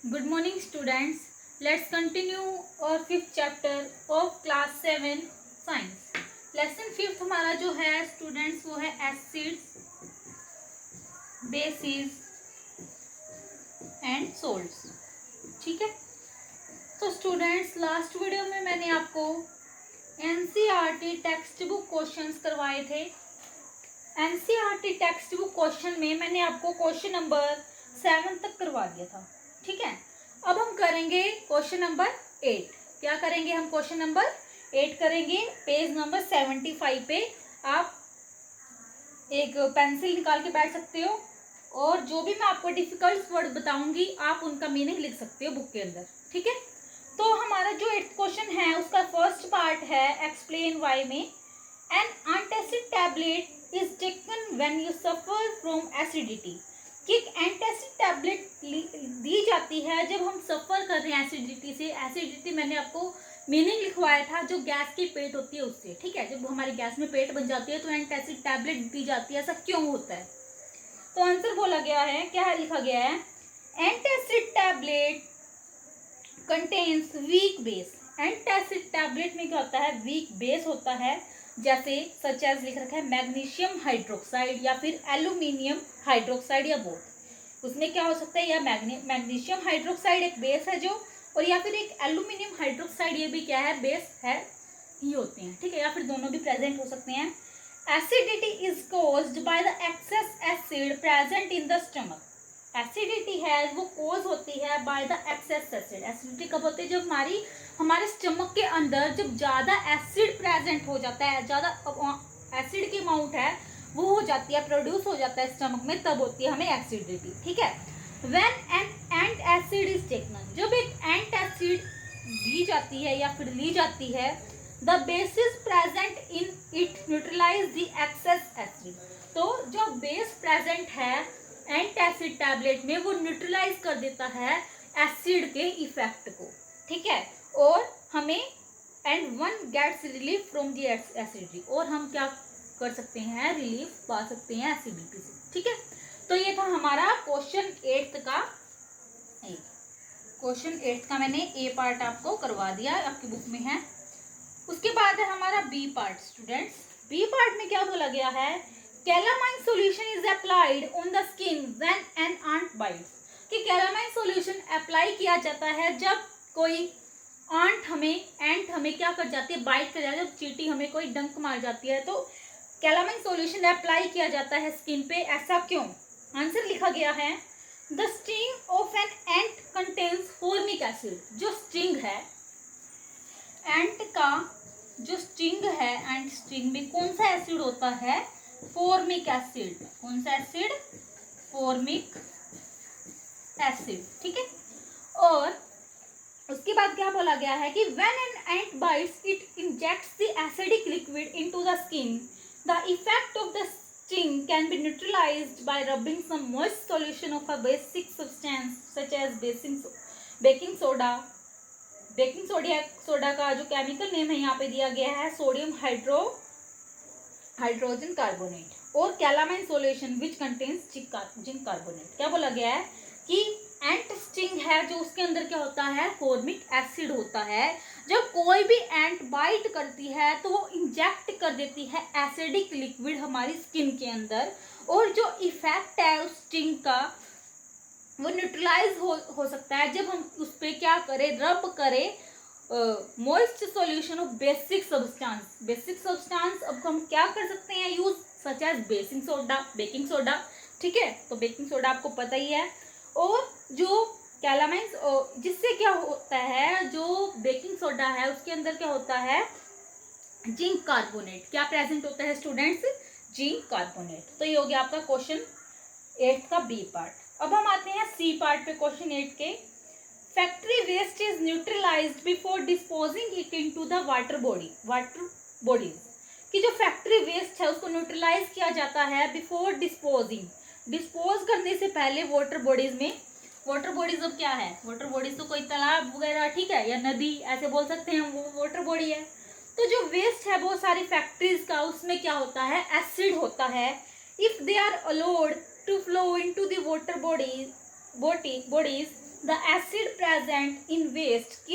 Good morning students. Let's continue our fifth chapter of class 7 science. Lesson fifth हमारा जो है students वो है acids, bases and salts. ठीक है. तो students लास्ट वीडियो में मैंने आपको NCERT टेक्स्ट बुक क्वेश्चंस करवाए थे. NCERT टेक्स्ट बुक क्वेश्चन में मैंने आपको क्वेश्चन नंबर 7 तक करवा दिया था. ठीक है. अब हम करेंगे क्वेश्चन नंबर 8. क्या करेंगे हम? क्वेश्चन नंबर 8 करेंगे. पेज नंबर 75 पे आप एक पेंसिल निकाल के बैठ सकते हो और जो भी मैं आपको डिफिकल्ट वर्ड बताऊंगी आप उनका मीनिंग लिख सकते हो बुक के अंदर. ठीक है. तो हमारा जो 8th क्वेश्चन है उसका फर्स्ट पार्ट है एक्सप्लेन वाई में. An antacid tablet is taken when you suffer from acidity. कि एक एंटासिड टैबलेट दी जाती है जब हम सफ़र कर रहे हैं एसिडिटी से. एसिडिटी मैंने आपको मीनिंग लिखवाया था, जो गैस की पेट होती है उससे. ठीक है. जब हमारी गैस में पेट बन जाती है तो एंटासिड टैबलेट दी जाती है. ऐसा क्यों होता है? तो आंसर बोला गया है, क्या लिखा गया है? Antacid tablet contains weak base. Antacid tablet में क्या होता है? वीक बेस होता है. जैसे सच एज लिख रखा है मैग्नीशियम हाइड्रोक्साइड या फिर एल्यूमिनियम हाइड्रोक्साइड या बोथ. उसमें क्या हो सकता है? या मैग्नीशियम हाइड्रोक्साइड एक बेस है जो, और या फिर एक एल्यूमिनियम हाइड्रोक्साइड ये भी क्या है? बेस है ही होते हैं. ठीक है. या फिर दोनों भी प्रेजेंट हो सकते हैं. Acidity is caused by the excess acid present in the stomach. Acidity है वो कोज होती है by the excess acid. Acidity कब होती है? जब हमारे स्टमक के अंदर जब ज़्यादा एसिड प्रेजेंट हो जाता है, ज़्यादा एसिड की अमाउंट है वो हो जाती है, प्रोड्यूस हो जाता है स्टमक में, तब होती है हमें एसिडिटी. ठीक है. When an ant acid is taken. जब एक एंट एसिड दी जाती है या फिर ली जाती है, the bases present in it neutralise the excess acid. तो जो बेस प्रेजेंट है एंट एसिड टैबलेट में वो न्यूट्रलाइज कर देता है एसिड के इफेक्ट को. ठीक है. और हमें and one gets relief from the acidity. और हम क्या कर सकते हैं? रिलीफ पा सकते हैं एसिडिटी से. ठीक है. तो ये था हमारा क्वेश्चन 8 का. क्वेश्चन 8 का मैंने ए पार्ट आपको करवा दिया, आपकी बुक में है. उसके बाद है हमारा B part. Students B part में क्या बोला गया है? Calamine solution is applied on the skin when an ant bites. कि कैलामाइन सॉल्यूशन अप्लाई किया जाता है जब कोई एंट हमें क्या कर जाती है? बाइट कर जाती है. जब चींटी हमें कोई डंक मार जाती है तो कैलामाइन सॉल्यूशन अप्लाई किया जाता है स्किन पे. ऐसा क्यों? आंसर लिखा गया है the sting of an ant contains formic acid. जो स्टिंग है एंट का, जो स्टिंग है, एंट स्टिंग में कौन सा एसिड होता है? Formic acid. कौन सा एसिड? Formic acid. ठीक है. और उसके बाद क्या बोला गया है कि when an ant bytes it injects the acidic liquid into the skin. The effect of the sting can be neutralized by rubbing some moist solution of a basic substance such as baking soda. Baking soda का जो chemical name है यहाँ पे दिया गया है sodium hydrogen carbonate और calamine solution which contains zinc carbonate. क्या बोला गया है कि एंट स्टिंग है जो उसके अंदर क्या होता है? फॉर्मिक एसिड होता है. जब कोई भी एंट बाइट करती है तो वो इंजेक्ट कर देती है एसिडिक लिक्विड हमारी स्किन के अंदर, और जो इफेक्ट है उस स्टिंग का वो न्यूट्रलाइज हो सकता है जब हम उस पर क्या करें? रब करें moist solution of basic substance. Basic substance अब हम क्या कर सकते हैं use? Such as baking soda. ठीक है. तो बेकिंग सोडा आपको पता ही है. और जो कैलामाइन, जिससे क्या होता है? जो बेकिंग सोडा है उसके अंदर क्या होता है? Zinc carbonate. क्या प्रेजेंट होता है स्टूडेंट्स? Zinc carbonate. तो ये हो गया आपका क्वेश्चन 8 का बी पार्ट. अब हम आते हैं सी पार्ट पे क्वेश्चन 8 के. Factory waste is neutralised before disposing it into the water bodies. कि जो फैक्ट्री वेस्ट है उसको न्यूट्रलाइज किया जाता है बिफोर डिस्पोजिंग. डिस्पोज करने से पहले वाटर बॉडीज में. वाटर बॉडीज अब क्या है? वाटर बॉडीज तो कोई तालाब वगैरह, ठीक है, या नदी ऐसे बोल सकते हैं, वो वाटर बॉडी है. तो जो वेस्ट है बहुत सारी फैक्ट्रीज का, उसमें क्या होता है? एसिड होता है. If they are allowed to flow into the water bodies the acid present in waste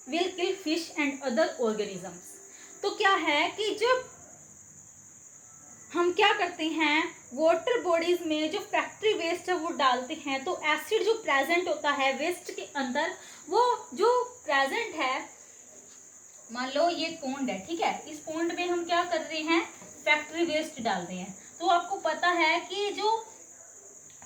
will kill fish and other organisms. तो क्या है कि जब हम क्या करते हैं, वाटर बॉडीज में जो फैक्ट्री वेस्ट है वो डालते हैं, तो एसिड जो प्रेजेंट होता है वेस्ट के अंदर, वो जो प्रेजेंट है, मान लो ये पॉन्ड है, ठीक है, इस पॉन्ड में हम क्या कर रहे हैं, फैक्ट्री वेस्ट डाल रहे हैं। तो आपको पता है कि जो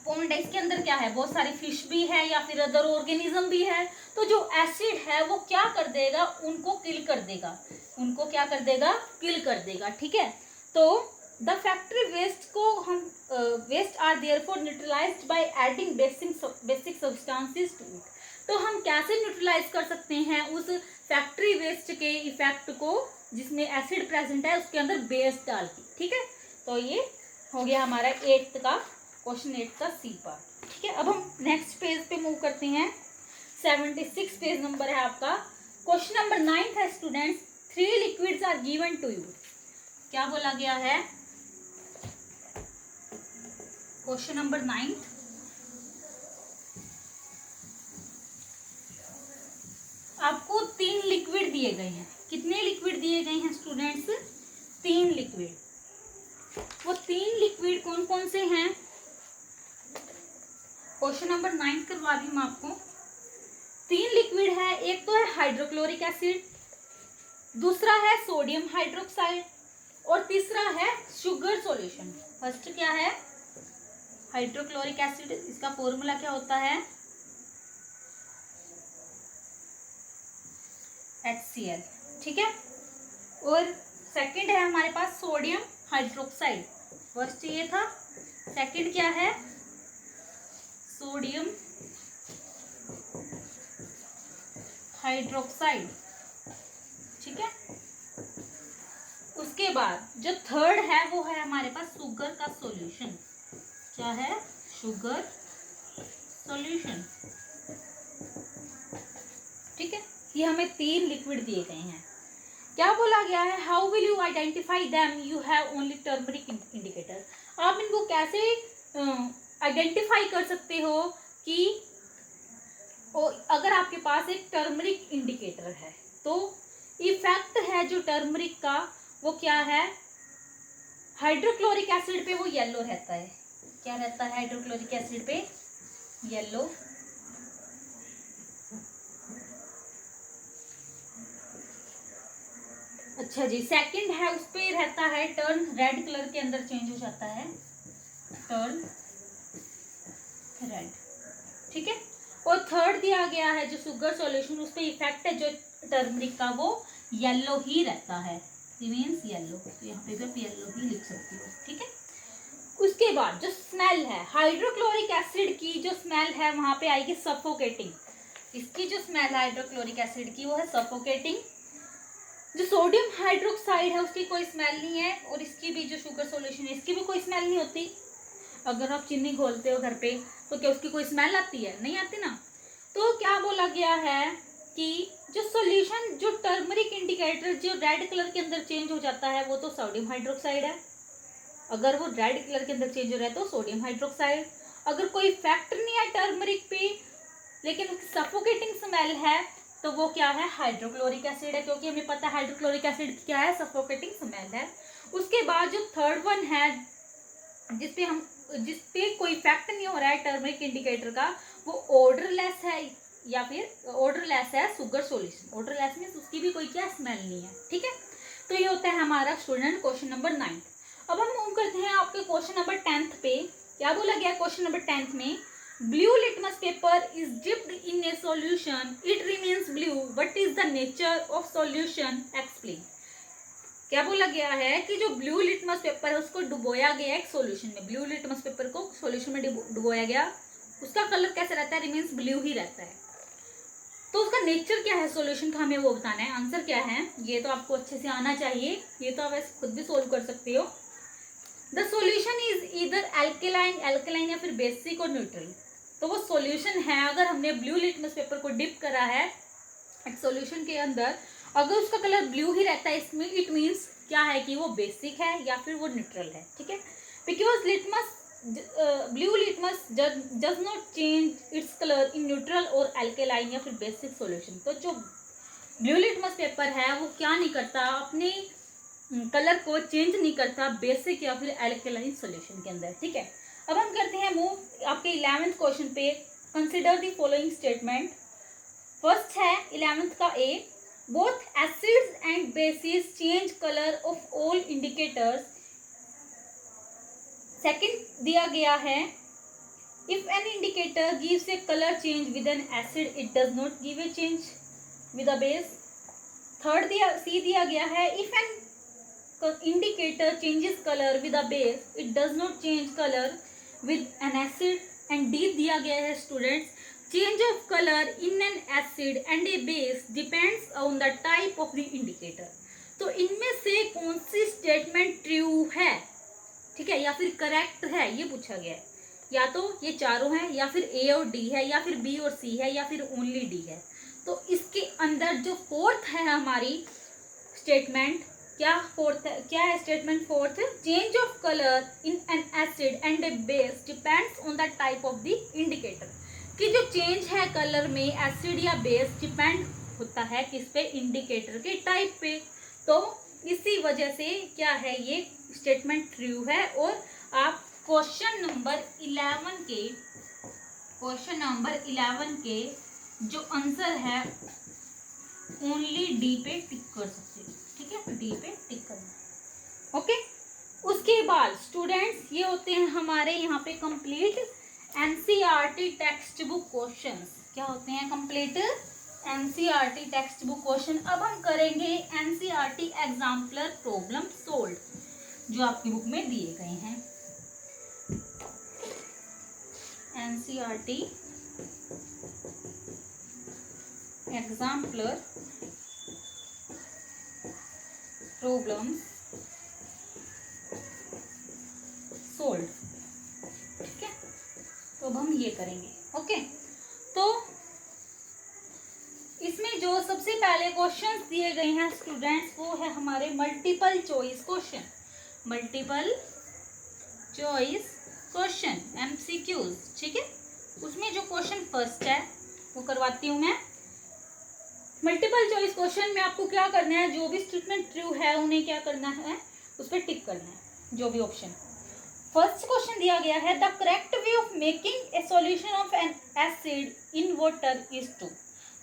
पॉन्ड है इसके अंदर क्या है, बहुत सारी फिश भी है या फिर अदर ऑर्गेनिज्म भी है। तो जो एसिड है वो क्या कर देगा, उनको किल कर देगा, उनको क्या कर देगा, किल कर देगा, ठीक है। तो द फैक्ट्री वेस्ट को हम waste are therefore neutralised by adding basic substances to it. तो हम कैसे न्यूट्रलाइज कर सकते हैं उस फैक्ट्री वेस्ट के इफेक्ट को जिसमें एसिड प्रेजेंट है उसके अंदर बेस डाल के, ठीक है। तो ये हो गया हमारा 8th का क्वेश्चन 8 का सी पार्ट, ठीक है। अब हम नेक्स्ट पेज पे मूव करते हैं। 76 पेज नंबर है आपका। क्वेश्चन नंबर 9 है students, 3 liquids are given to you. क्या बोला गया है, क्वेश्चन नंबर 9, आपको 3 लिक्विड दिए गए हैं। कितने लिक्विड दिए गए हैं स्टूडेंट्स, 3 लिक्विड। वो 3 लिक्विड कौन कौन से हैं, क्वेश्चन नंबर 9 करवा दी मैं आपको। 3 लिक्विड है, एक तो है हाइड्रोक्लोरिक एसिड, दूसरा है सोडियम हाइड्रोक्साइड और तीसरा है शुगर सॉल्यूशन। फर्स्ट क्या है, हाइड्रोक्लोरिक एसिड, इसका फॉर्मूला क्या होता है, HCl, ठीक है। और सेकंड है हमारे पास सोडियम हाइड्रोक्साइड, फर्स्ट ये था, सेकंड क्या है, सोडियम हाइड्रोक्साइड, ठीक है। उसके बाद जो थर्ड है वो है हमारे पास शुगर का सॉल्यूशन। क्या है, शुगर सॉल्यूशन, ठीक है। ये हमें 3 लिक्विड दिए गए हैं। क्या बोला गया है, how will you identify them, you have only turmeric indicator. आप इनको कैसे आइडेंटिफाई कर सकते हो कि अगर आपके पास एक टर्मरिक इंडिकेटर है, तो इफेक्ट है जो टर्मरिक का वो क्या है, हाइड्रोक्लोरिक एसिड पे वो येलो रहता है। क्या रहता है हाइड्रोक्लोरिक एसिड पे, येलो। अच्छा जी, सेकंड है उस पे रहता है टर्न, रेड कलर के अंदर चेंज हो जाता है, टर्न रेड, ठीक है। और थर्ड दिया गया है जो शुगर सॉल्यूशन, उस पे इफेक्ट है जो टर्मरिक का वो येलो ही रहता है, मीन्स येलो। तो यहाँ पे भी येलो ही लिख सकती हो, ठीक है। उसके बाद जो स्मेल है, हाइड्रोक्लोरिक एसिड की जो स्मेल है वहां पे आएगी सफोकेटिंग। इसकी जो स्मेल है हाइड्रोक्लोरिक एसिड की वो है सफोकेटिंग। जो सोडियम हाइड्रोक्साइड है उसकी कोई स्मेल नहीं है, और इसकी भी जो शुगर सॉल्यूशन है इसकी भी कोई स्मेल नहीं होती। अगर आप चीनी घोलते हो घर पे तो क्या उसकी कोई स्मेल आती है, नहीं आती ना। तो क्या बोला गया है कि जो सॉल्यूशन, जो टर्मरिक इंडिकेटर जो रेड कलर के अंदर चेंज हो जाता है वो तो सोडियम हाइड्रोक्साइड है। अगर वो रेड कलर के अंदर चेंज हो रहा है तो सोडियम हाइड्रोक्साइड। अगर कोई इफेक्ट नहीं है टर्मरिक पे लेकिन सफोकेटिंग स्मेल है तो वो क्या है, हाइड्रोक्लोरिक एसिड है, क्योंकि हमें पता है हाइड्रोक्लोरिक एसिड क्या है, सफोकेटिंग स्मेल है। उसके बाद जो थर्ड वन है जिसपे कोई इफेक्ट नहीं हो रहा है टर्मरिक इंडिकेटर का, वो ऑर्डरलेस है या फिर ऑर्डरलेस है शुगर सॉल्यूशन। ऑर्डरलेस मींस उसकी भी कोई क्या स्मेल नहीं है, ठीक है। तो ये होता है हमारा स्टूडेंट क्वेश्चन नंबर 9। अब हम मूव करते हैं आपके क्वेश्चन नंबर 10th पे। क्या बोला गया क्वेश्चन नंबर 10th में, blue litmus paper is dipped in A solution, it remains blue, what is the nature of solution, explain. क्या बोला गया है कि जो ब्लू लिटमस पेपर है उसको डुबोया गया एक सॉल्यूशन में, ब्लू लिटमस पेपर को सॉल्यूशन में डुबोया गया, उसका कलर कैसे रहता है, रिमेन्स ब्लू ही रहता है। तो उसका नेचर क्या है सॉल्यूशन का, हमें वो बताना है। आंसर क्या है ये तो आपको अच्छे से आना चाहिए, ये तो आप ऐसे खुद भी सोल्व कर सकते हो। द सॉल्यूशन इज इधर एल्केलाइन या फिर बेसिक और न्यूट्रल। तो वो सॉल्यूशन है, अगर हमने ब्लू लिटमस पेपर को डिप करा है एक सॉल्यूशन के अंदर, अगर उसका कलर ब्लू ही रहता है इसमें, इट मीन्स क्या है कि वो बेसिक है या फिर वो न्यूट्रल है, ठीक है। Because litmus blue litmus does not change it's colour in neutral और एल्केलाइन या फिर बेसिक सॉल्यूशन। तो जो ब्लू लिटमस पेपर है वो क्या नहीं करता, अपने कलर को चेंज नहीं करता बेसिक या फिर एल्केलाइन सॉल्यूशन के अंदर। ठीक है, अब हम करते हैं मूव आपके 11th क्वेश्चन पे। Consider the following statement. First है 11th का A, both acids and bases change colour of all indicators. Second दिया गया है, if an indicator gives a colour change with an acid it does not give a change with a base. Third C दिया गया है, if an indicator changes colour with a base it does not change colour with an acid. And D दिया गया है students, change of colour in an acid and A base depends on the type of the indicator. तो इनमें से कौन सी statement true है, ठीक है, या फिर करेक्ट है, ये पूछा गया है। या तो ये चारों हैं, या फिर ए और डी है, या फिर बी और सी है, या फिर ओनली डी है। तो इसके अंदर जो फोर्थ है हमारी स्टेटमेंट, क्या है statement fourth, change of colour in an acid and A base depends on the type of the indicator. कि जो चेंज है कलर में एसिड या बेस डिपेंड होता है किस पे, इंडिकेटर के टाइप पे। तो इसी वजह से क्या है, ये स्टेटमेंट ट्रू है। और आप क्वेश्चन नंबर 11 के जो आंसर है ओनली डी पे टिक कर सकते हो। ठीक है, डी पे टिक करना। ओके, उसके बाद स्टूडेंट्स ये होते हैं हमारे यहाँ पे complete NCERT text book questions. क्या होते हैं, complete NCERT text book question. अब हम करेंगे एनसीईआरटी एग्जाम्पलर प्रॉब्लम सोल्व, जो आपकी बुक में दिए गए हैं। NCERT exemplar problem solve. ठीक है, तो अब हम ये करेंगे। ओके, तो इसमें जो सबसे पहले क्वेश्चंस दिए गए हैं स्टूडेंट्स, वो है हमारे multiple choice question. Multiple choice question MCQs। ठीक है, उसमें जो क्वेश्चन फर्स्ट है वो करवाती हूँ मैं। मल्टीपल चॉइस क्वेश्चन में आपको क्या करना है, जो भी स्टेटमेंट ट्रू है उन्हें क्या करना है, उस पर टिक करना है, जो भी ऑप्शन। फर्स्ट क्वेश्चन दिया गया है, the correct way of making a solution of an acid in water is to.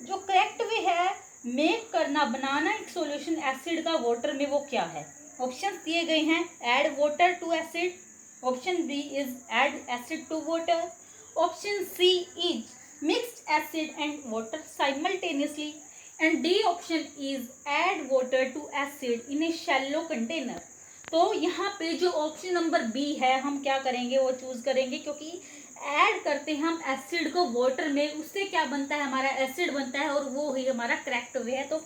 जो करेक्ट वे है मेक करना, बनाना एक सॉल्यूशन एसिड का वाटर में, वो क्या है। ऑप्शन दिए गए हैं, add water to acid, option B is add acid to water, option C is mixed acid and water simultaneously, and D option is add water to acid in a shallow container. तो यहाँ पे जो option number B है हम क्या करेंगे, वो choose करेंगे, क्योंकि ऐड करते हैं हम एसिड को वाटर में, उससे क्या बनता है, हमारा एसिड बनता है, और वो ही हमारा करेक्ट वे है। तो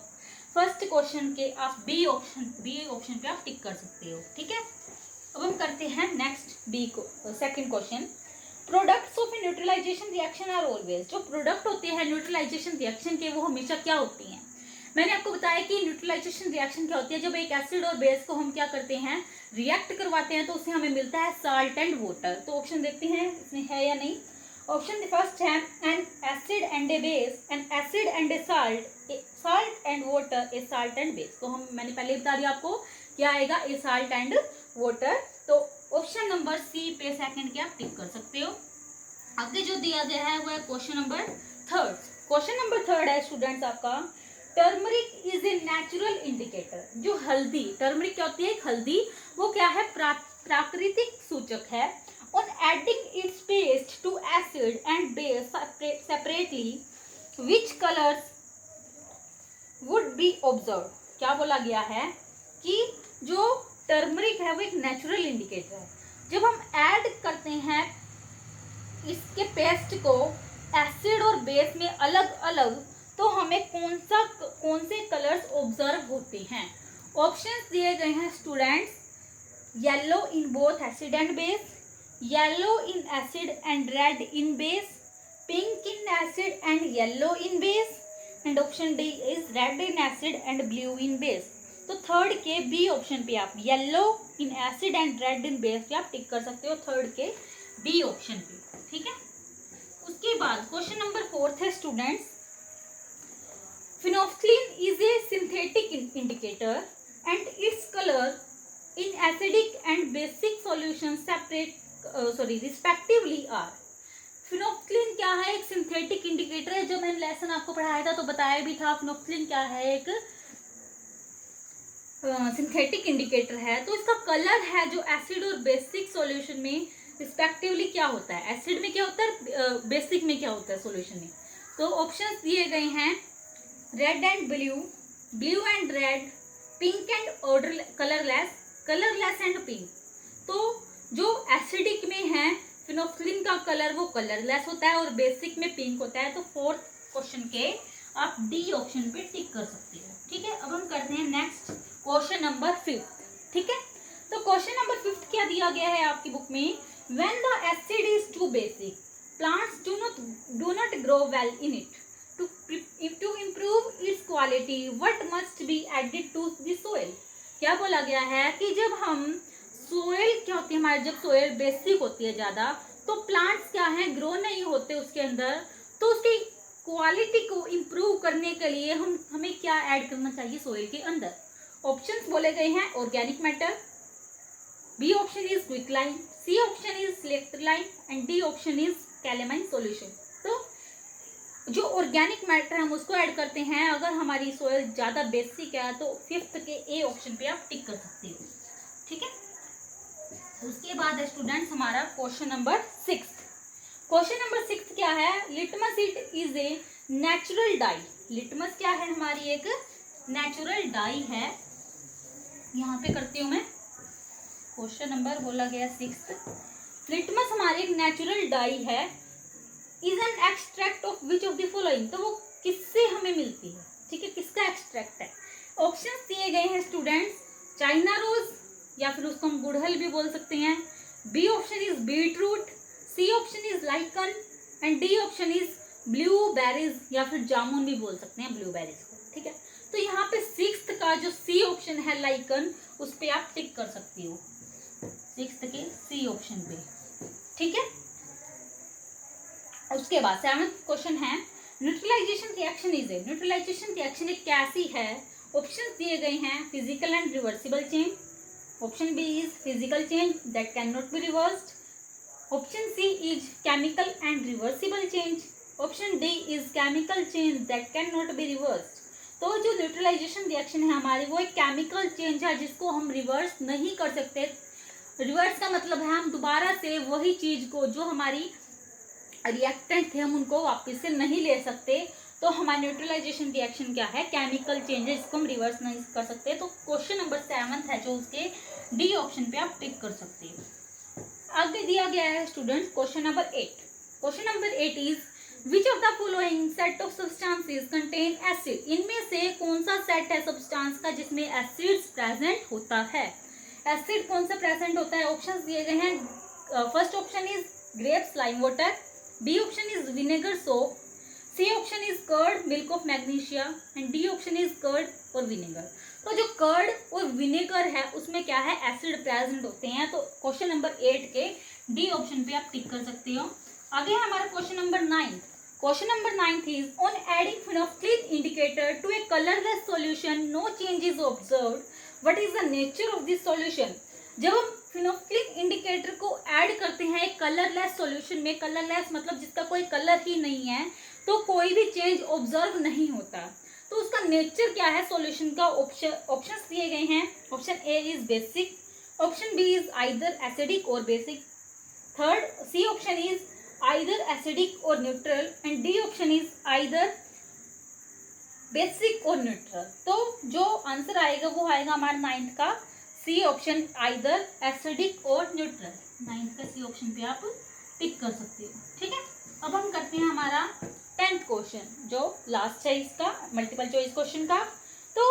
फर्स्ट क्वेश्चन के आप बी ऑप्शन पे आप टिक कर सकते हो। ठीक है, अब हम करते हैं नेक्स्ट बी को, second question. Products of a neutralisation reaction are always. जो प्रोडक्ट होते हैं न्यूट्रलाइजेशन रिएक्शन के, वो हमेशा क्या होती हैं। मैंने आपको बताया कि न्यूट्रलाइजेशन रिएक्शन क्या होती है, जब एक एसिड और बेस को हम क्या करते हैं, रिएक्ट करवाते हैं, तो उससे हमें मिलता है साल्ट एंड वाटर। तो ऑप्शन देखते हैं इसमें है या नहीं। ऑप्शन फर्स्ट है N acid and A base, N acid and A salt and water, A salt and base. तो मैंने पहले बता दिया आपको क्या आएगा, ए साल्ट एंड वाटर। तो ऑप्शन नंबर सी पे सेकंड के आप टिक कर सकते हो। आगे जो दिया गया है वो है question number third. Question number third है स्टूडेंट्स आपका, turmeric is a natural indicator. जो हल्दी, टर्मरिक क्या होती है, एक हल्दी, वो क्या है, प्राकृतिक सूचक है। On adding its paste to acid and base separately which colours would be observe. क्या बोला गया है कि जो टर्मरिक है वो एक नेचुरल इंडिकेटर है। जब हम ऐड करते हैं इसके पेस्ट को एसिड और बेस में अलग अलग, तो हमें कौन से कलर्स ऑब्जर्व होते हैं। ऑप्शंस दिए गए हैं students, yellow in both acid and base, yellow in acid and red in base, pink in acid and yellow in base, and option D is red in acid and blue in base. तो third के B option पे आप yellow in acid and red in base पे आप टिक कर सकते हो, third के बी ऑप्शन पे, ठीक है। उसके बाद क्वेश्चन नंबर 4 है students, phenolphthalein is a synthetic indicator and its colour in acidic and basic solution respectively are. Phenolphthalein क्या है? एक सिंथेटिक इंडिकेटर है। जो मैंने लेसन आपको पढ़ाया था तो बताया भी था फिनोल्फ्थालीन क्या है, एक सिंथेटिक इंडिकेटर है। तो इसका कलर है जो एसिड और बेसिक सॉल्यूशन में रिस्पेक्टिवली क्या होता है, एसिड में क्या होता है, बेसिक में क्या होता है, सॉल्यूशन में। तो ऑप्शंस दिए गए हैं red and blue, blue and red, pink and order colourless, colourless and pink. तो जो एसिडिक में है फिनोल्फ्थालीन का कलर वो कलरलेस होता है और बेसिक में पिंक होता है। तो फोर्थ क्वेश्चन के आप डी ऑप्शन पे टिक कर सकते हो, ठीक है। अब हम करते हैं नेक्स्ट क्वेश्चन नंबर 5, ठीक है। तो क्वेश्चन नंबर 5 क्या दिया गया है आपकी बुक में, when the acid is too basic plants do not grow well in it, to improve its quality what must be added to the soil. क्या बोला गया है कि जब हम सोइल क्या होती है हमारे, जब सोइल बेसिक होती है ज्यादा तो प्लांट्स क्या है, ग्रो नहीं होते उसके अंदर। तो उसकी क्वालिटी को इम्प्रूव करने के लिए हमें क्या ऐड करना चाहिए सोइल के अंदर। ऑप्शंस बोले गए हैं organic matter, B option is quicklime, C option is electroline and D option is calamine solution. तो जो ऑर्गेनिक मैटर हम उसको ऐड करते हैं अगर हमारी सोइल ज्यादा बेसिक है। तो 5th के ए ऑप्शन पे आप टिक कर सकते हो, ठीक है। उसके बाद है स्टूडेंट्स हमारा क्वेश्चन नंबर 6। क्वेश्चन नंबर 6 क्या है, litmus is a natural die. Litmus क्या है, हमारी एक नेचुरल डाई है। यहाँ पे करती हूँ मैं, क्वेश्चन नंबर बोला गया 6। लिटमस हमारी एक नेचुरल डाई है। Is an extract of which of the following. तो वो किससे हमें मिलती है, ठीक है, किसका एक्सट्रैक्ट है। ऑप्शंस दिए गए हैं स्टूडेंट्स, चाइना रोज या फिर उसको हम गुड़हल भी बोल सकते हैं, B option is beet root, C option is lichen and D option is blueberries या फिर जामुन भी बोल सकते हैं ब्लूबेरीज को, ठीक है। तो यहाँ पे 6th का जो सी ऑप्शन है लाइकन, उस पे आप टिक कर सकती हो, 6th के सी ऑप्शन पे, ठीक है। उसके बाद 7th क्वेश्चन है, neutralisation reaction is a. Neutralisation reaction एक कैसी है। ऑप्शंस दिए गए हैं physical and reversible change, option B is physical change that can not be reversed, option C is chemical and reversible change, option D is chemical change that can not be reversed. तो जो neutralisation reaction है हमारी वो एक chemical change है जिसको हम reverse नहीं कर सकते। रिवर्स का मतलब है हम दोबारा से वही चीज को जो हमारी रिएक्टेंट थे हम उनको वापस से नहीं ले सकते। तो हमारा न्यूट्रलाइजेशन रिएक्शन क्या है, केमिकल चेंजेस, इसको हम रिवर्स नहीं कर सकते। तो क्वेश्चन नंबर 7 है जो उसके डी ऑप्शन पे आप टिक कर सकते हो। आगे दिया गया है student question number 8। Question number 8 is which of the following set of substances contain acid. इनमें से कौन सा सेट है सब्सटेंस का जिसमें एसिड्स प्रेजेंट होता है। एसिड कौन सा प्रेजेंट होता है, ऑप्शंस दिए गए हैं। First option is grapes lime water, B option is vinegar soap, C option is curd milk of magnesia and D option is curd और विनेगर। तो जो कर्ड और विनेगर है उसमें क्या है, एसिड प्रेजेंट होते हैं। तो क्वेश्चन नंबर 8 के डी ऑप्शन पे आप टिक कर सकते हो। आगे है हमारा question number 9। Question number 9 is on adding phenolphthalein indicator to a colourless solution no change is observed, what is the nature of this solution. जब हम फिनोल्फ्थालीन इंडिकेटर को ऐड करते हैं एक कलरलेस सॉल्यूशन में, कलरलेस मतलब जिसका कोई कलर ही नहीं है, तो कोई भी चेंज ऑब्जर्व नहीं होता। तो उसका नेचर क्या है सॉल्यूशन का, ऑप्शंस दिए गए हैं। Option A is basic, option B is either acidic और basic, third C option is either acidic और neutral and D option is either basic और न्यूट्रल। तो जो आंसर आएगा वो आएगा हमारा 9th का सी ऑप्शन, आइदर एसिडिक और न्यूट्रल। 9th का सी ऑप्शन पे आप टिक कर सकते हो, ठीक है। अब हम करते हैं हमारा 10th क्वेश्चन जो लास्ट है इसका मल्टीपल चॉइस क्वेश्चन का। तो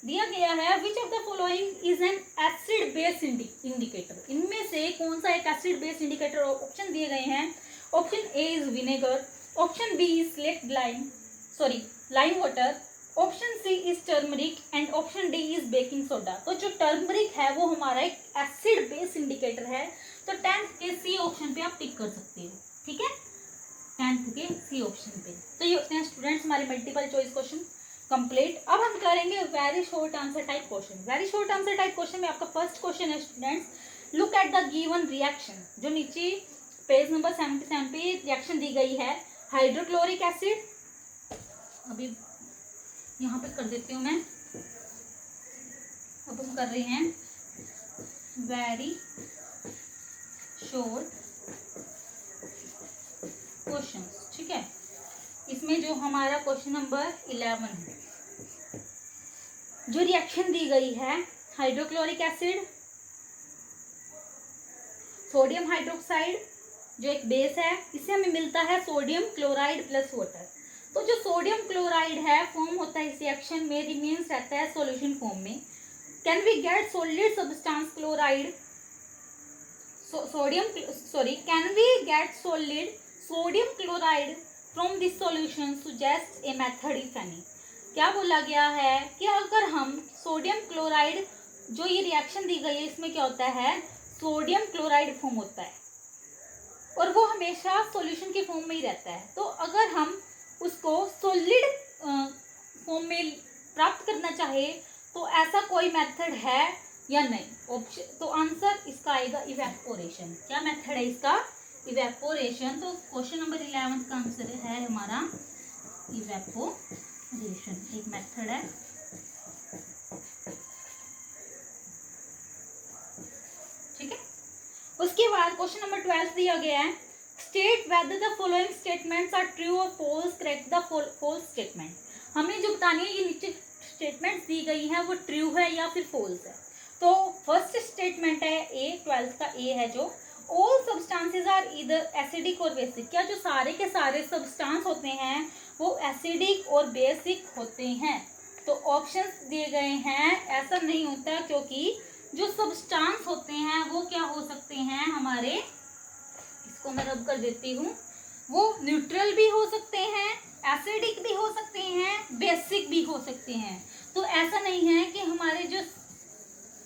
दिया गया है which of the following is an acid base indicator. इनमें से कौन सा एक एसिड बेस इंडिकेटर। ऑप्शन दिए गए हैं। Option A is vinegar, option B is lime water, option C is turmeric and option D is baking soda. तो जो टर्मरिक है वो हमारा एक एसिड बेस इंडिकेटर है। तो 10th के सी ऑप्शन पे आप टिक कर सकते हो, ठीक है, 10th के सी ऑप्शन पे। तो ये होते हैं स्टूडेंट्स हमारे मल्टीपल चॉइस क्वेश्चन कंप्लीट। अब हम करेंगे very short answer type question. Very short answer type question में आपका फर्स्ट क्वेश्चन है students, look at the given reaction. जो नीचे पेज नंबर 77 पे रिएक्शन दी गई है, हाइड्रोक्लोरिक एसिड, अभी यहाँ पे कर देती हूँ मैं। अब हम कर रहे हैं वेरी शॉर्ट क्वेश्चन, ठीक है। इसमें जो हमारा क्वेश्चन नंबर 11 है, जो रिएक्शन दी गई है, हाइड्रोक्लोरिक एसिड, सोडियम हाइड्रोक्साइड जो एक बेस है, इससे हमें मिलता है सोडियम क्लोराइड प्लस वाटर। तो जो सोडियम क्लोराइड है फॉर्म होता है इस रिएक्शन में, रिमेन्स रहता है सॉल्यूशन फॉर्म में। Can we get solid substance chloride can we get solid sodium chloride from this solution, suggest a method if any. क्या बोला गया है कि अगर हम सोडियम क्लोराइड, जो ये रिएक्शन दी गई है इसमें क्या होता है, सोडियम क्लोराइड फॉर्म होता है और वो हमेशा सॉल्यूशन के फॉर्म में ही रहता है। तो अगर हम उसको सॉलिड फॉर्म में प्राप्त करना चाहे तो ऐसा कोई मेथड है या नहीं। ऑप्शन, तो आंसर इसका आएगा इवेपोरेशन। क्या मेथड है इसका, इवेपोरेशन। तो क्वेश्चन नंबर 11 का आंसर है हमारा इवेपोरेशन, एक मेथड है। ठीक है, उसके बाद क्वेश्चन नंबर 12 दिया गया है, state whether the following statements are true और false, correct the false statement. हमें जो बतानी है, ये नीचे स्टेटमेंट्स दी गई है वो ट्रू है या फिर फॉल्स है। तो फर्स्ट स्टेटमेंट है ए, 12 का ए है जो, all substances are either acidic और बेसिक। क्या जो सारे के सारे सब्सटेंस होते हैं वो एसिडिक और बेसिक होते हैं। तो ऑप्शंस दिए गए हैं, ऐसा नहीं होता, क्योंकि जो सब्सटेंस होते हैं वो क्या हो सकते हैं हमारे, इसको मैं रब कर देती हूँ, वो न्यूट्रल भी हो सकते हैं, एसिडिक भी हो सकते हैं, बेसिक भी हो सकते हैं। तो ऐसा नहीं है कि हमारे जो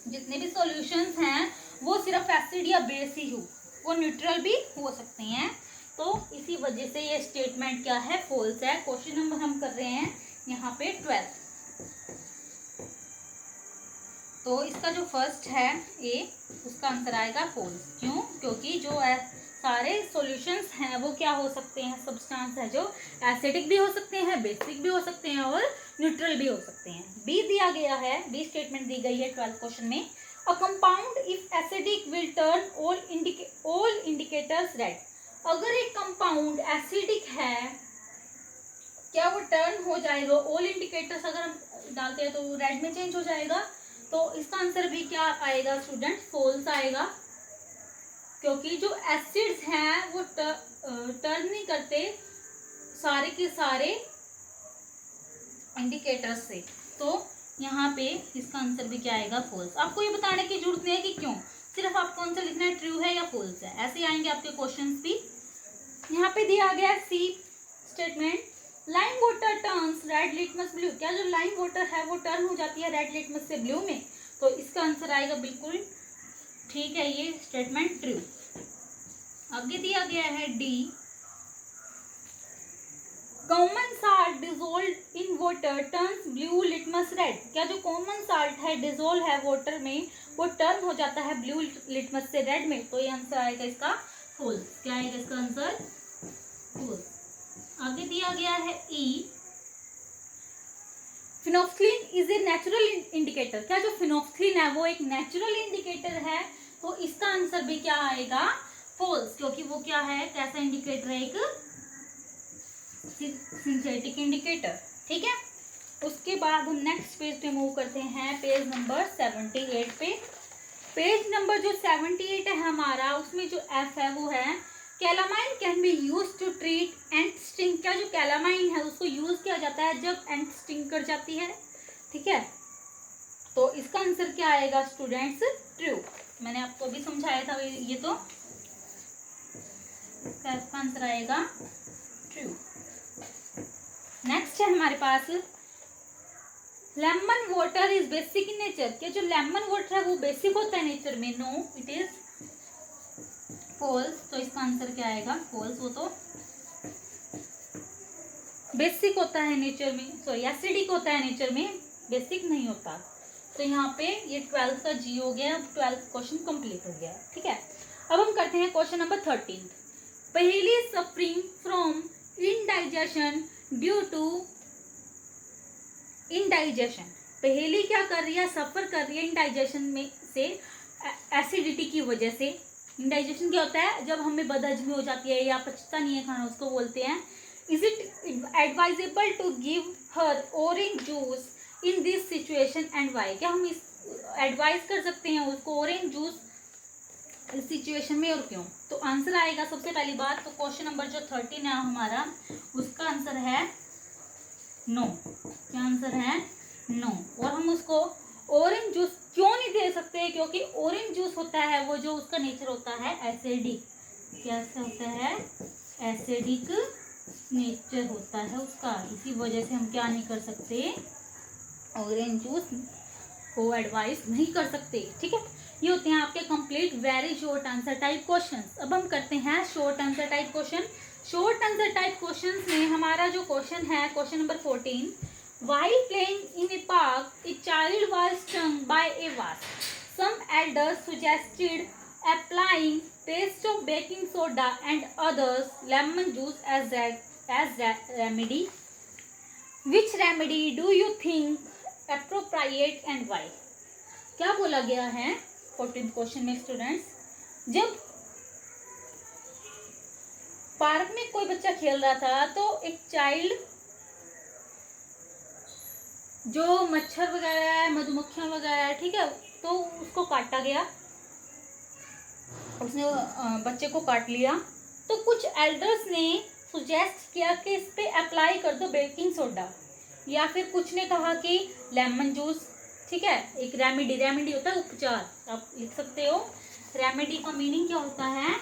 जितने भी सॉल्यूशंस हैं वो सिर्फ एसिड या बेस ही हो, वो न्यूट्रल भी हो सकते हैं। तो इसी वजह से ये स्टेटमेंट क्या है, फॉल्स है। क्वेश्चन नंबर हम कर रहे हैं यहाँ पे 12। तो इसका जो फर्स्ट है ए, उसका आंसर आएगा फॉल्स। क्यों, क्योंकि जो सारे सॉल्यूशंस हैं वो क्या हो सकते हैं, सब्सटेंस है जो एसिडिक भी हो सकते हैं, बेसिक भी हो सकते हैं और न्यूट्रल भी हो सकते हैं। बी दिया गया है, बी स्टेटमेंट दी गई है 12 क्वेश्चन में, a compound if acidic will turn all indicators red. अगर एक कंपाउंड एसिडिक है क्या वो टर्न हो जाएगा, ऑल इंडिकेटर्स अगर हम डालते हैं तो रेड में चेंज हो जाएगा। तो इसका आंसर भी क्या आएगा स्टूडेंट, फॉल्स आएगा, क्योंकि जो एसिड्स हैं वो टर्न नहीं करते सारे के सारे इंडिकेटर्स से। तो यहाँ पे इसका आंसर भी क्या आएगा, फॉल्स। आपको ये बताने की जरूरत नहीं है कि क्यों, सिर्फ आपको आंसर लिखना है ट्रू है या फॉल्स है, ऐसे आएंगे आपके क्वेश्चंस भी। यहाँ पे दिया गया C statement, lime water turns red litmus blue. क्या जो लाइम वाटर है वो टर्न हो जाती है रेड लिटमस से ब्लू में। तो इसका आंसर आएगा बिल्कुल ठीक है, ये स्टेटमेंट ट्रू। आगे दिया गया है D, common salt dissolve in water turns blue litmus red. क्या जो कॉमन साल्ट है डिजोल्व है वाटर में वो टर्न हो जाता है ब्लू लिटमस से रेड में। तो ये आंसर आएगा इसका फॉल्स। क्या आएगा इसका आंसर, फॉल्स। आगे दिया गया है ई, फिनोक्सिलिन इज ए नेचुरल इंडिकेटर। क्या जो फिनोक्सिलिन है वो एक नेचुरल इंडिकेटर है। तो इसका आंसर भी क्या आएगा, फॉल्स, क्योंकि वो क्या है, कैसा इंडिकेटर है, एक सिंथेटिक इंडिकेटर। ठीक है, उसके बाद हम नेक्स्ट पेज पे मूव करते हैं, पेज नंबर 78 पे। पेज नंबर जो 78 है हमारा, उसमें जो एफ है वो है, calamine can be use to treat ant sting. क्या जो कैलामाइन है उसको यूज किया जाता है जब एंट स्टिंग कर जाती है। ठीक है, तो इसका आंसर क्या आएगा स्टूडेंट्स, ट्रू। मैंने आपको भी समझाया था ये, तो इसका आंसर आएगा ट्रू। नेक्स्ट है हमारे पास, lemon water is basic in nature. क्या जो लेमन वाटर है वो बेसिक होता है नेचर में, नो इट इज फॉल्स, तो इसका आंसर क्या आएगा? फॉल्स। वो तो बेसिक होता है नेचर में, सॉरी एसिडिक होता है नेचर में, बेसिक नहीं होता। तो यहाँ पे ये 12th का जी हो गया। 12th क्वेश्चन कंप्लीट हो गया। ठीक है, अब हम करते हैं question number 13। Paheli suffering from indigestion due to indigestion. Paheli क्या कर रही है? सफर कर रही है इनडाइजेशन में से, एसिडिटी की वजह से। इनडाइजेशन क्या होता है? जब हमें बदहजमी हो जाती है या पचता नहीं है खाना, उसको बोलते हैं। Is it advisable to give her orange juice in this situation and why? क्या हम इस एडवाइस कर सकते हैं उसको ऑरेंज जूस इस सिचुएशन में, और क्यों? तो आंसर आएगा सबसे पहली बात, तो क्वेश्चन नंबर जो 13 है हमारा, उसका आंसर है नो। क्या आंसर है? नो। और हम उसको ऑरेंज जूस क्यों नहीं दे सकते? क्योंकि ऑरेंज जूस होता है वो, जो उसका नेचर होता है एसिडिक। कैसे होता है? एसिडिक नेचर होता है उसका। इसी वजह से हम क्या नहीं कर सकते? ऑरेंज जूस को एडवाइस नहीं कर सकते। ठीक है, ये होते हैं आपके complete very short answer type questions. अब हम करते हैं short answer type question. Short answer type questions में हमारा जो क्वेश्चन है, question number 14, while playing in a park a child was stung by a wasp. Some elders suggested applying paste of baking soda and others lemon juice as remedy. Which remedy do you think appropriate and why? क्या बोला गया है 14th question में students? जब park में कोई बच्चा खेल रहा था तो एक चाइल्ड, जो मच्छर वगैरह है, मधुमक्खियां वगैरह है, ठीक है, तो उसको काटा गया, उसने बच्चे को काट लिया। तो कुछ एल्डर्स ने सुजेस्ट किया कि इस पे अप्लाई कर दो बेकिंग सोडा, या फिर कुछ ने कहा कि लेमन जूस। ठीक है, एक रेमेडी, रेमेडी होता है उपचार, आप लिख सकते हो। रेमेडी का मीनिंग क्या होता है?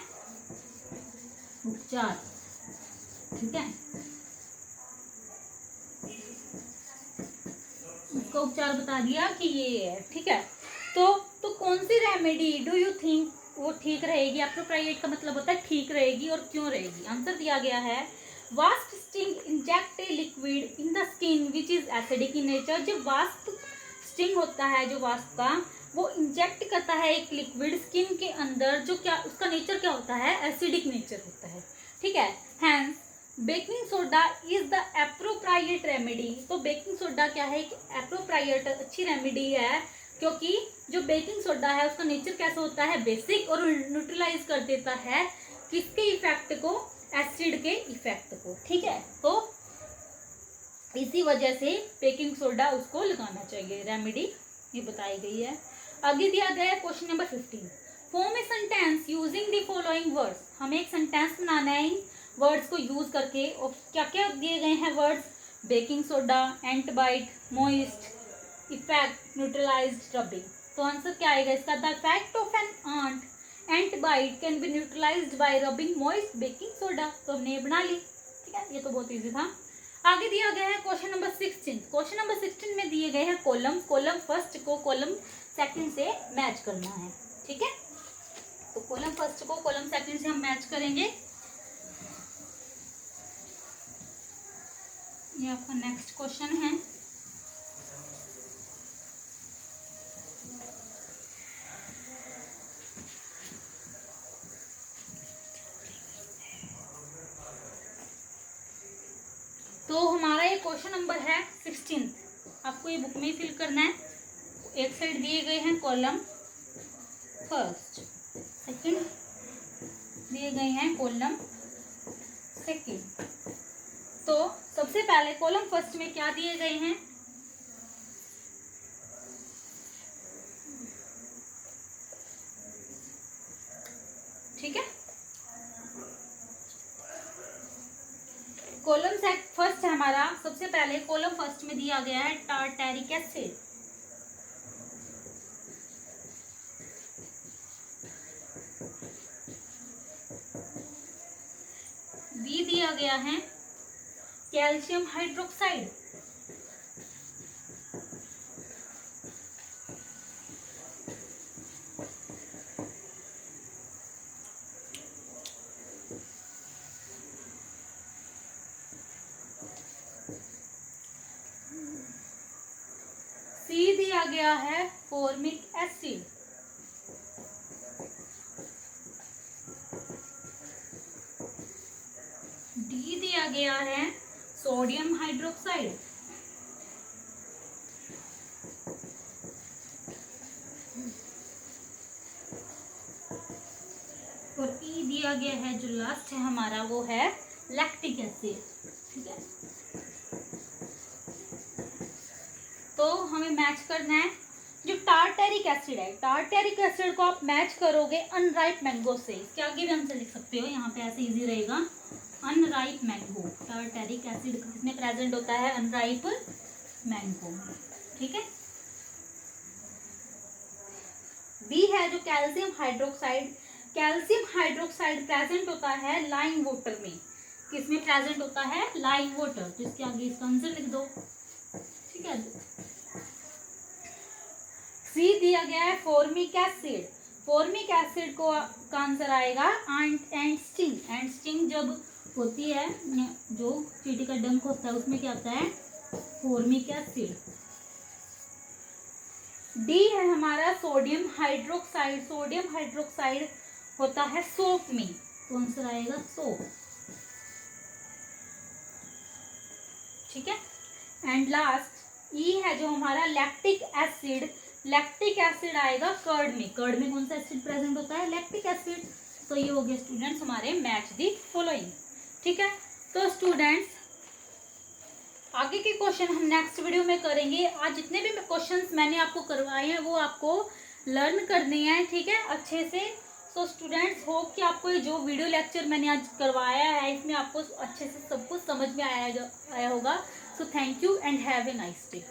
उपचार। ठीक है, उसका उपचार बता दिया कि ये है। ठीक है, तो कौन सी रेमेडी डू यू थिंक वो ठीक रहेगी? अप्रोप्रिएट का मतलब होता है ठीक रहेगी, और क्यों रहेगी? आंसर दिया गया है wasp sting inject a liquid in the skin which is acidic in nature. जो वास्प स्टिंग होता है, जो वास्प का, वो इंजेक्ट करता है एक लिक्विड स्किन के अंदर, जो क्या उसका नेचर क्या होता है? एसिडिक नेचर होता है। ठीक है, hence baking soda is the appropriate remedy. तो बेकिंग सोडा क्या है? एक एप्रोप्राइएट अच्छी रेमेडी है, क्योंकि जो बेकिंग सोडा है उसका नेचर कैसा होता है? बेसिक, और न्यूट्रलाइज कर देता है किसके इफेक्ट को? एसिड के इफेक्ट को। ठीक है, तो इसी वजह से बेकिंग सोडा उसको लगाना चाहिए, रेमेडी ये बताई गई है। आगे दिया गया है question number 15, form a sentence using the following words. हमें एक सेंटेंस बनाना है इन वर्ड्स को यूज करके। और क्या क्या दिए गए हैं words? Baking soda, ant bite, moist, effect, neutralised, rubbing. तो आंसर क्या आएगा इसका? The effect of an ant bite can be neutralised by rubbing moist baking soda. तो हमने ये बना ली। ठीक है, ये तो बहुत इजी था। आगे दिया गया है क्वेश्चन नंबर 16। क्वेश्चन नंबर 16 में दिए गए हैं कॉलम। कॉलम फर्स्ट को कॉलम सेकंड से मैच करना है। ठीक है, तो कॉलम फर्स्ट को कॉलम सेकंड से हम मैच करेंगे। ये आपका नेक्स्ट क्वेश्चन है। तो हमारा ये क्वेश्चन नंबर है 16। आपको ये बुक में फिल करना है। एक साइड दिए गए हैं कॉलम फर्स्ट, सेकंड दिए गए हैं कॉलम सेकंड। तो सबसे पहले कॉलम फर्स्ट में क्या दिए गए हैं? ठीक है, कॉलम फर्स्ट है हमारा। सबसे पहले कॉलम फर्स्ट में दिया गया है टार्टेरिक एसिड। बी दिया गया है कैल्शियम हाइड्रोक्साइड। सी दिया गया है फॉर्मिक एसिड, डी दिया गया है सोडियम हाइड्रोक्साइड, और ई दिया गया है जो लास्ट है हमारा वो है लैक्टिक एसिड। ठीक है, तो हमें मैच करना है जो टार्टेरिक एसिड है, टार्टेरिक एसिड को आप मैच करोगे अनराइप मैंगो से। इसके आगे भी हमसे लिख सकते हो, यहाँ पे ऐसे इजी रहेगा, अनराइप मैंगो। टार्टेरिक एसिड किसमें प्रेजेंट होता है? Unripe mango. ठीक है, बी है जो calcium hydroxide, calcium hydroxide present होता है लाइम वाटर में। किसमें प्रेजेंट होता है? Lime water. तो इसके आगे इसका आंसर लिख दो। ठीक है, सी दिया गया है फॉर्मिक एसिड, फॉर्मिक एसिड को का आंसर आएगा एंड स्टिंग। एंड स्टिंग जब होती है, जो चींटी का डंक होता है उसमें क्या होता है? Formic acid. डी है हमारा सोडियम हाइड्रोक्साइड, सोडियम हाइड्रोक्साइड होता है सोप में, तो आंसर आएगा सोप। ठीक है, एंड लास्ट ई है जो हमारा लैक्टिक एसिड, लैक्टिक एसिड आएगा कर्ड में। कर्ड में कौन सा एसिड प्रेजेंट होता है? Lactic acid. तो ये हो गया स्टूडेंट्स हमारे मैच दी फॉलोइंग। ठीक है, तो स्टूडेंट्स आगे के क्वेश्चन हम नेक्स्ट वीडियो में करेंगे। आज जितने भी क्वेश्चंस मैंने आपको करवाए हैं वो आपको लर्न करने हैं। ठीक है, अच्छे से। सो स्टूडेंट्स होप कि आपको ये जो वीडियो लेक्चर मैंने आज करवाया है इसमें आपको अच्छे से सब कुछ समझ में आया होगा। So thank you and have a nice day.